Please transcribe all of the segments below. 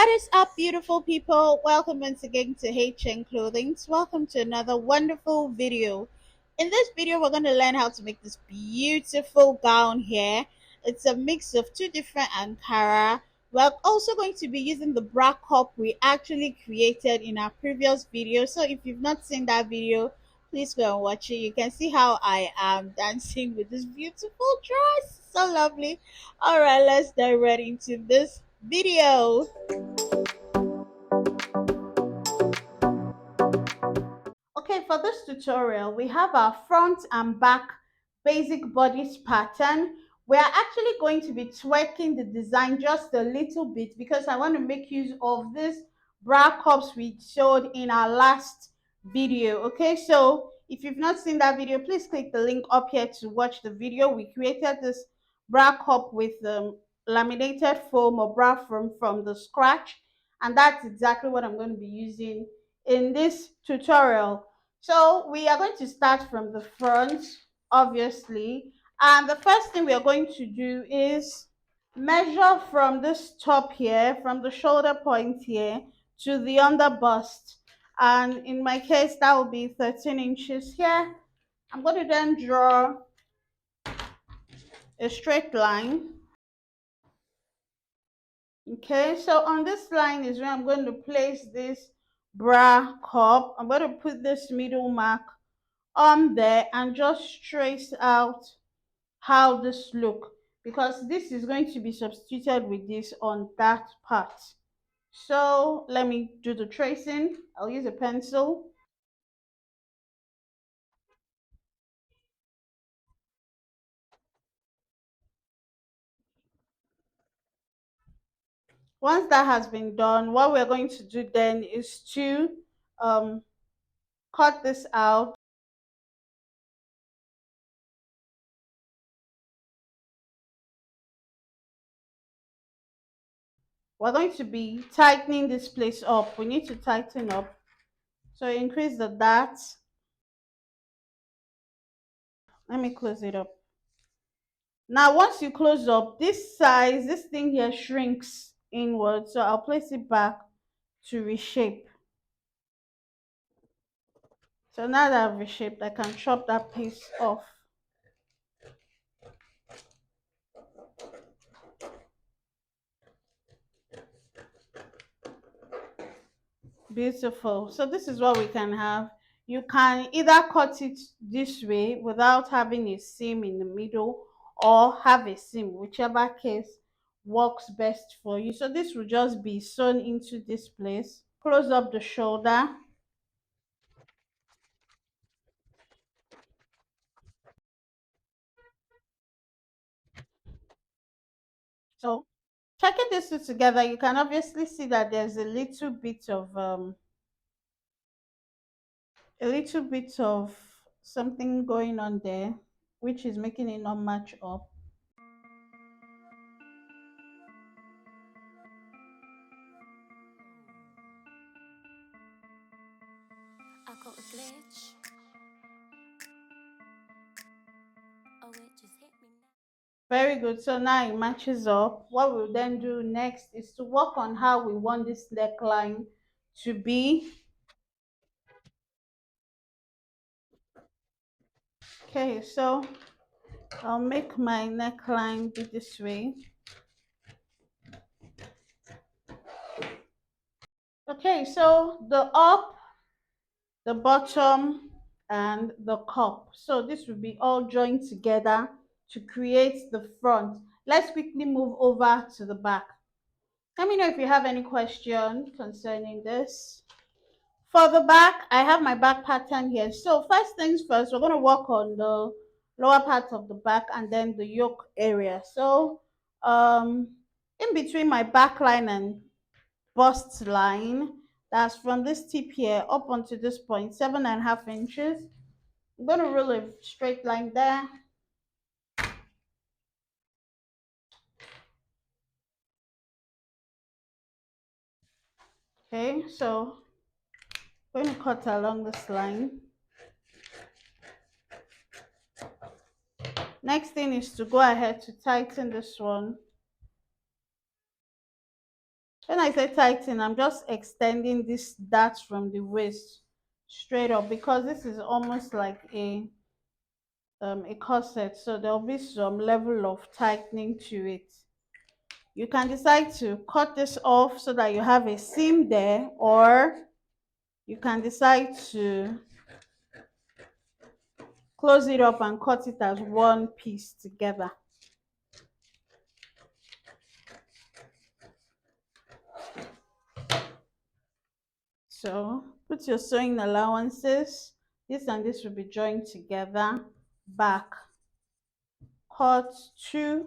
What is up, beautiful people? Welcome once again to HN Clothing. Welcome to another wonderful video. In this video, we're going to learn how to make this beautiful gown here. It's a mix of two different Ankara. We're also going to be using the bra cup we actually created in our previous video. So if you've not seen that video, please go and watch it. You can see how I am dancing with this beautiful dress. So lovely. All right, let's dive right into this video. Okay, for this tutorial, we have our front and back basic bodice pattern. We are actually going to be tweaking the design just a little bit because I want to make use of this bra cups we showed in our last video. Okay, so if you've not seen that video, please click the link up here to watch the video. We created this bra cup with laminated foam or bra foam from the scratch, and that's exactly what I'm going to be using in this tutorial. So we are going to start from the front, obviously. And the first thing we are going to do is measure from this top here, from the shoulder point here to the under bust. And in my case, that will be 13 inches here. I'm going to then draw a straight line. Okay, so on this line is where I'm going to place this bra cup. I'm going to put this middle mark on there and just trace out how this look, because this is going to be substituted with this on that part. So let me do the tracing. I'll use a pencil. Once that has been done, what we're going to do then is to um, cut this out. We're going to be tightening this place up. We need to tighten up. So increase the dart. Let me close it up. Now, once you close up, this size, this thing here shrinks inward. So I'll place it back to reshape. So now that I've reshaped, I can chop that piece off. Beautiful. So this is what we can have. You can either cut it this way without having a seam in the middle, or have a seam, whichever case works best for you. So this will just be sewn into this place. Close up the shoulder. So checking these two together, you can obviously see that there's a little bit of something going on there, which is making it not match up. I got a glitch. Oh, it just hit me now. Very good. So now it matches up. What we'll then do next is to work on how we want this neckline to be. Okay, so I'll make my neckline be this way. Okay, so the up, the bottom, and the cup. So this will be all joined together to create the front. Let's quickly move over to the back. Let me know if you have any question concerning this. For the back, I have my back pattern here. So first things first, we're going to work on the lower part of the back and then the yoke area. So in between my back line and bust line, that's from this tip here up onto this point, 7.5 inches. I'm going to roll a straight line there. Okay, so I'm going to cut along this line. Next thing is to go ahead to tighten this one. When I say tighten, I'm just extending this dart from the waist straight up because this is almost like a corset, so there'll be some level of tightening to it. You can decide to cut this off so that you have a seam there, or you can decide to close it up and cut it as one piece together. So put your sewing allowances. This and this will be joined together. Back, cut two,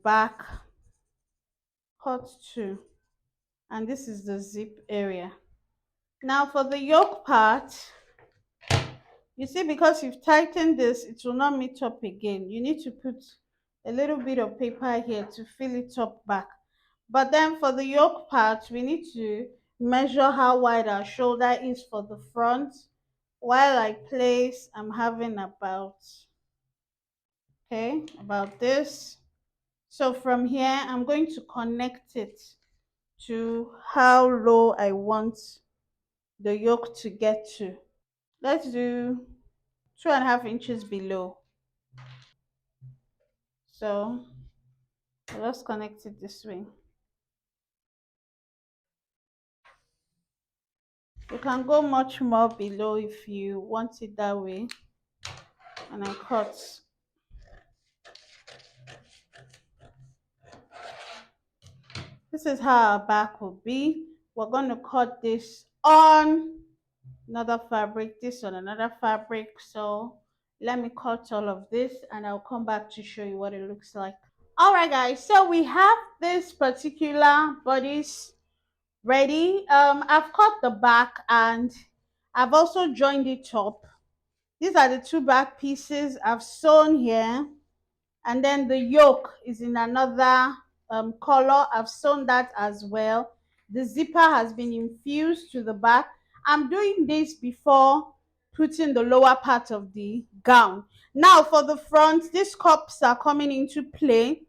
back, cut two, and this is the zip area. Now for the yoke part, you see, because you've tightened this, it will not meet up again. You need to put a little bit of paper here to fill it up back. But then for the yoke part, we need to measure how wide our shoulder is for the front. While I place, I'm having about this. So from here, I'm going to connect it to how low I want the yoke to get to. Let's do 2.5 inches below. So let's connect it this way. You can go much more below if you want it that way. And I cut. This is how our back will be. We're going to cut this on another fabric, this on another fabric. So let me cut all of this and I'll come back to show you what it looks like. All right, guys, so we have this particular bodice ready. I've cut the back and I've also joined it up. These are the two back pieces I've sewn here, and then the yoke is in another color. I've sewn that as well. The zipper has been infused to the back. I'm doing this before putting the lower part of the gown. Now for the front, these cups are coming into play,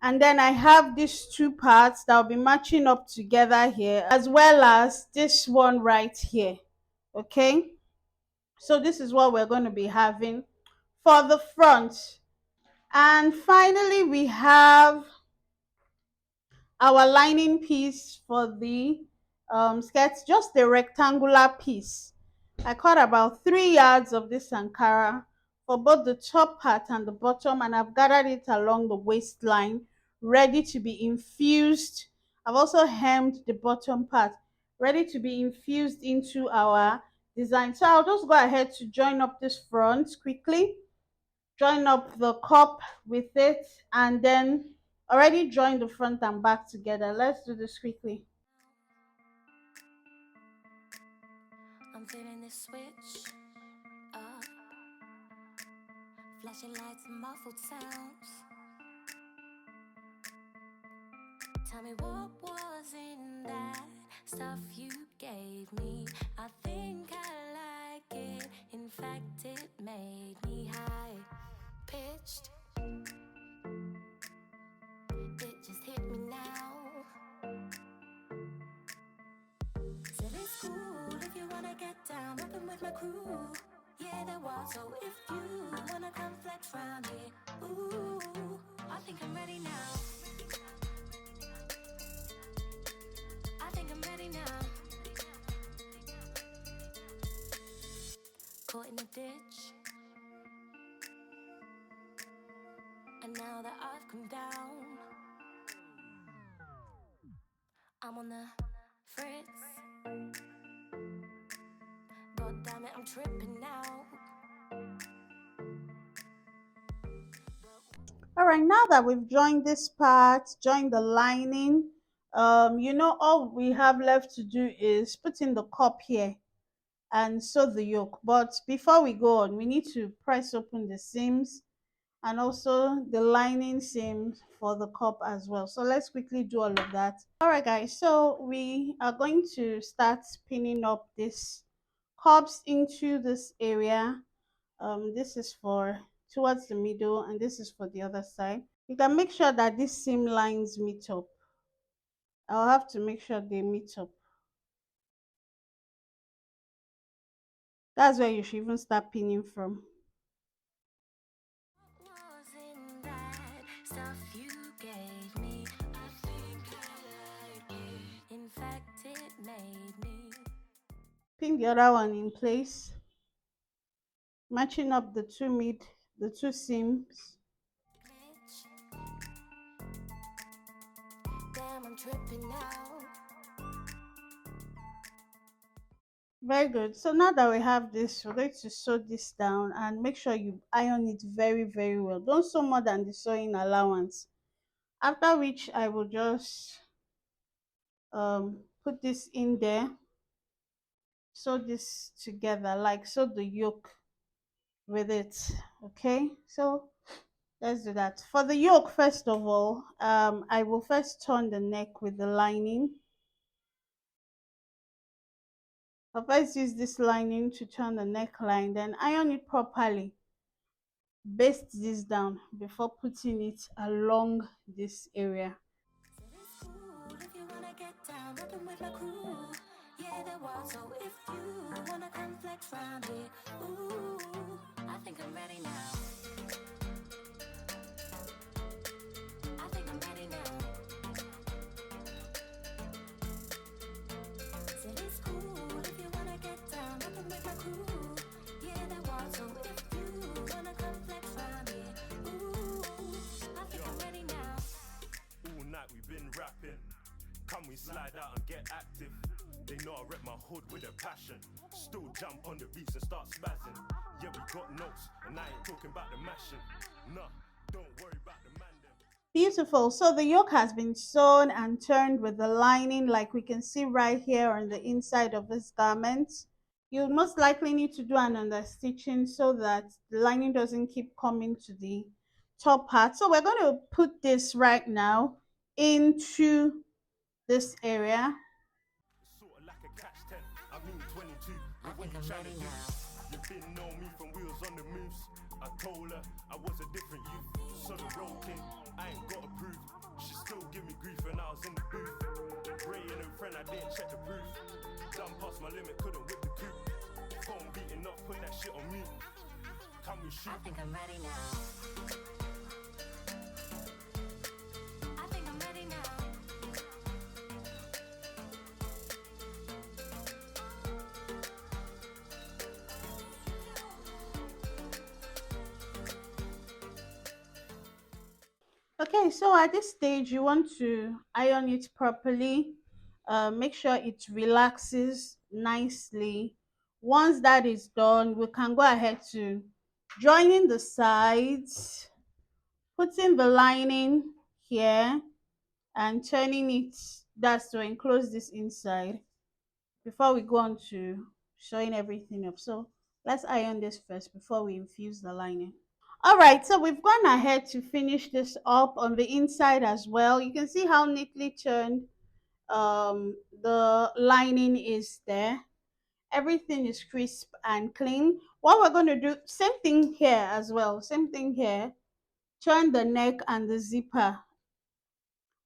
and then I have these two parts that will be matching up together here, as well as this one right here. Okay, so this is what we're going to be having for the front. And finally, we have our lining piece for the skirt, just a rectangular piece. I cut about 3 yards of this Ankara for both the top part and the bottom, and I've gathered it along the waistline, ready to be infused. I've also hemmed the bottom part, ready to be infused into our design. So I'll just go ahead to join up this front quickly, join up the cup with it, and then already join the front and back together. Let's do this quickly. I'm feeling this switch up, flashing lights and muffled sounds. Tell me what was in that stuff you gave me. I think I like it. In fact, it made me high pitched. It just hit me now. Said it's cool if you wanna get down, rapping with my crew. Yeah, there was. So if you wanna come flex round here, ooh, I think I'm ready now. I think I'm ready now. Caught in a ditch, and now that I've come down, I'm on the fritz. God damn it, I'm tripping now. All right, now that we've joined this part, joined the lining, all we have left to do is put in the cup here and sew the yoke. But before we go on, we need to press open the seams and also the lining seam for the cup as well. So let's quickly do all of that. All right, guys, so we are going to start pinning up this cups into this area. This is for towards the middle and this is for the other side. You can make sure that these seam lines meet up. I'll have to make sure they meet up. That's where you should even start pinning from. Was in that stuff you gave me? I think I like it. In fact, it made me Pin the other one in place, matching up the two seams. glitch. Damn, I'm tripping now. Very good. So now that we have this, we're going to sew this down and make sure you iron it very, very well. Don't sew more than the sewing allowance. After which I will just put this in there, sew this together, like sew the yoke with it. Okay, so let's do that. For the yoke, first of all, I will first turn the neck with the lining. I'll first use this lining to turn the neckline, then iron it properly. Baste this down before putting it along this area. Said it's cool if you wanna get down, rapping with my crew. Yeah, there was. So if you wanna come flex round here, ooh, I think I'm ready now. I think I'm ready now. Said it's cool if you wanna get down, rapping with my crew. Yeah, there was. So if you wanna come flex round here, ooh, I think I'm ready now. All night we've been rapping. Come we slide out and get active. They know I rep my hood with a passion. Still jump on the beats and start spazzing. Yeah, we got notes, and I ain't talking about the mashing. Nah, don't worry about the man them. Beautiful. So the yoke has been sewn and turned with the lining like we can see right here on the inside of this garment. You'll most likely need to do an understitching so that the lining doesn't keep coming to the top part. So we're going to put this right now into this area. It's sorta like a catch 10. I mean 22. I But what think you I'm trying ready to do? now. You been know me from wheels on the moves. I told her I was a different youth. So the road king, I ain't got a proof. She still give me grief when I was in the booth. Ray and a friend, I didn't check the proof. Done past my limit, couldn't whip the coupe. Phone beating up, put that shit on me. Can we I shoot? think I'm ready now. I think I'm ready now. Okay, so at this stage, you want to iron it properly. Make sure it relaxes nicely. Once that is done, we can go ahead to joining the sides, putting the lining here, and turning it. That's to enclose this inside before we go on to showing everything up. So let's iron this first before we infuse the lining. All right, so we've gone ahead to finish this up on the inside as well. You can see how neatly turned the lining is there. Everything is crisp and clean. What we're going to do, same thing here as well. Same thing here. Turn the neck and the zipper.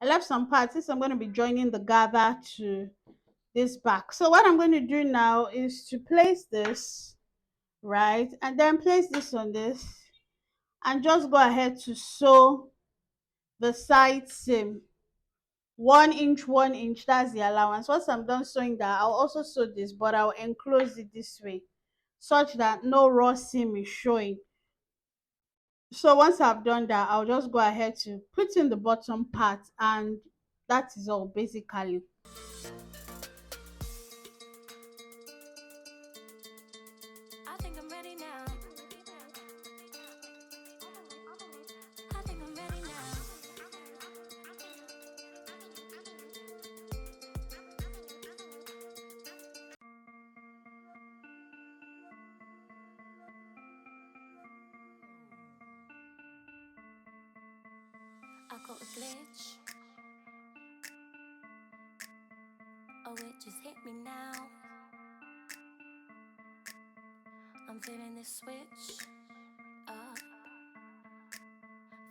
I left some parts since I'm going to be joining the gather to this back. So what I'm going to do now is to place this right and then place this on this and just go ahead to sew the side seam 1 inch 1 inch. That's the allowance. Once I'm done sewing that, I'll also sew this, but I'll enclose it this way such that no raw seam is showing. So once I've done that, I'll just go ahead to put in the bottom part, and that is all basically. I think I'm ready now. I think I'm ready now. I got a glitch. Oh, it just hit me now. I'm feeling this switch.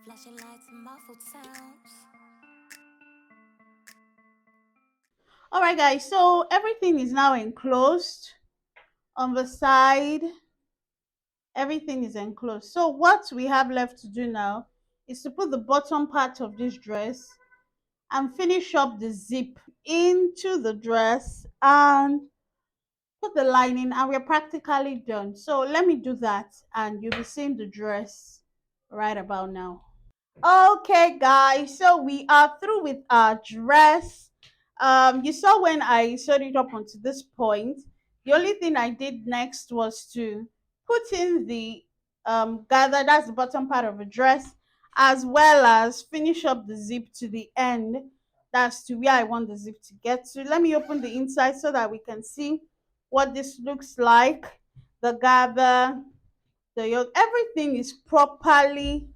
Flashing lights and muffled sounds. All right, guys, so everything is now enclosed on the side. Everything is enclosed. So what we have left to do now is to put the bottom part of this dress and finish up the zip into the dress and put the lining, and we're practically done. So let me do that and you'll be seeing the dress right about now. Okay, guys, so we are through with our dress. You saw when I sewed it up onto this point. The only thing I did next was to put in the gather, that's the bottom part of a dress, as well as finish up the zip to the end. That's to where I want the zip to get to. Let me open the inside so that we can see what this looks like. The gather, the yoke, everything is properly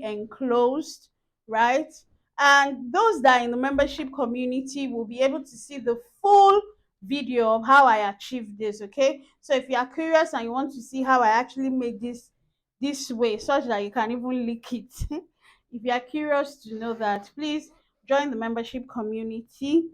enclosed, right? And those that are in the membership community will be able to see the full video of how I achieved this. Okay, so if you are curious and you want to see how I actually made this way such that you can even leak it, if you are curious to know that, please join the membership community.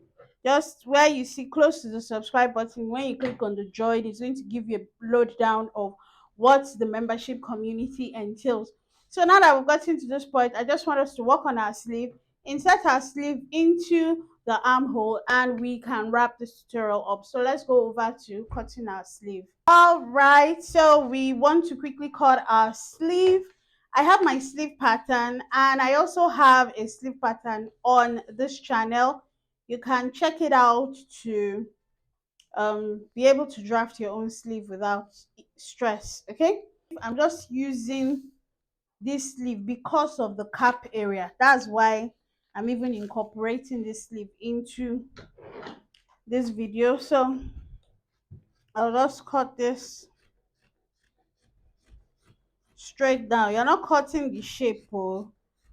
Just where you see close to the subscribe button, when you click on the join, it's going to give you a lowdown of what the membership community entails. So now that we've gotten to this point, I just want us to work on our sleeve, insert our sleeve into the armhole, and we can wrap this tutorial up. So let's go over to cutting our sleeve. All right, so we want to quickly cut our sleeve. I have my sleeve pattern, and I also have a sleeve pattern on this channel. You can check it out to be able to draft your own sleeve without stress. Okay, I'm just using this sleeve because of the cap area. That's why I'm even incorporating this sleeve into this video. So I'll just cut this straight down. You're not cutting the shape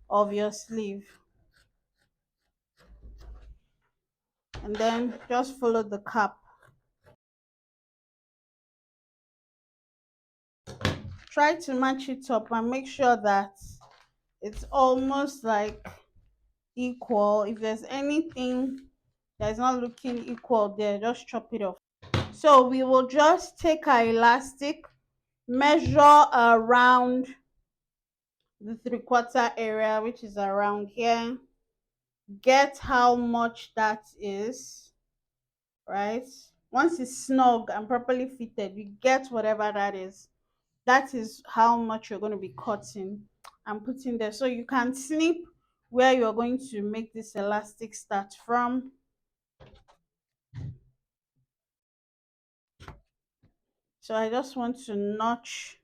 of your sleeve, and then just follow the cap. Try to match it up and make sure that it's almost like equal. If there's anything that's not looking equal there, just chop it off. So we will just take our elastic, measure around the 3/4 area, which is around here, get how much that is, right? Once it's snug and properly fitted, you get whatever that is. That is how much you're going to be cutting and putting there. So you can snip where you're going to make this elastic start from. So I just want to notch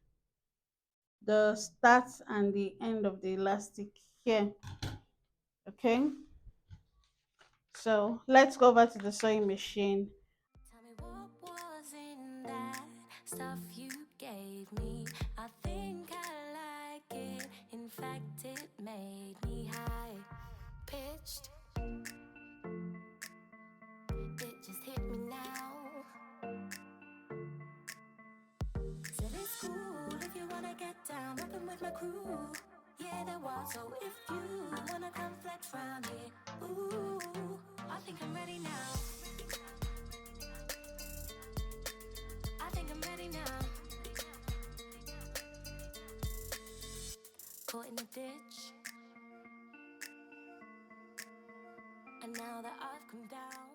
the start and the end of the elastic here. Okay, so let's go over to the sewing machine. Tell me what was in that stuff you gave me. I think I like it. In fact, it made me high pitched. It just hit me now. Said it's cool if you wanna get down, rockin' with my crew. Yeah, there was. So if you wanna come flex round here, ooh, I think I'm ready now. I think I'm ready now. Caught in a ditch. And now that I've come down.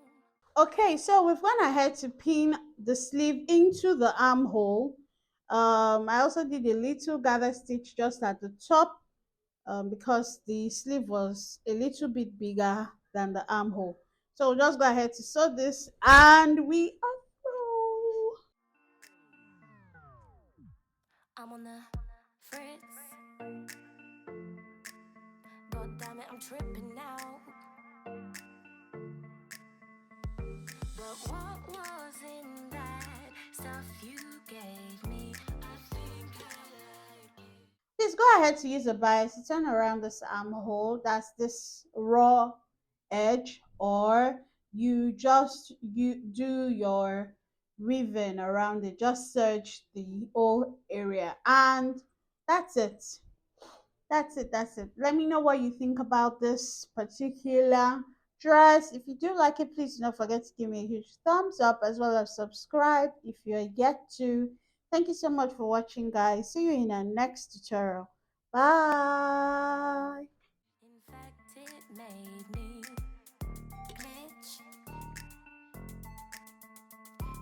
Okay, so we've gone ahead to pin the sleeve into the armhole. I also did a little gather stitch just at the top, because the sleeve was a little bit bigger than the armhole. So we'll just go ahead to sew this, and we are through. I'm on the fritz. God damn it, I'm tripping now. But what was in that stuff you gave me? I think I like it. Please go ahead to use a bias to turn around this armhole. That's this raw edge, or you do your weaving around it. Just serge the whole area, and that's it. That's it. Let me know what you think about this particular dress. If you do like it, please do not forget to give me a huge thumbs up as well as subscribe if you're yet to. Thank you so much for watching, guys. See you in our next tutorial. Bye. In fact, it made me glitch.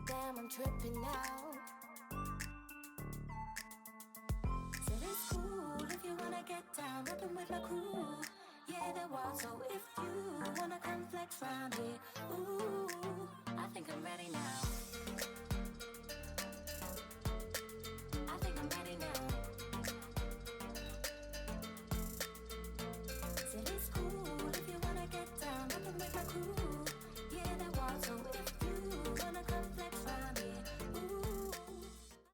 Damn, I'm tripping now. Said it's cool if you wanna get down, rapping with my crew. Yeah, they're wild, so if you wanna come flex round here, ooh, I think I'm ready now.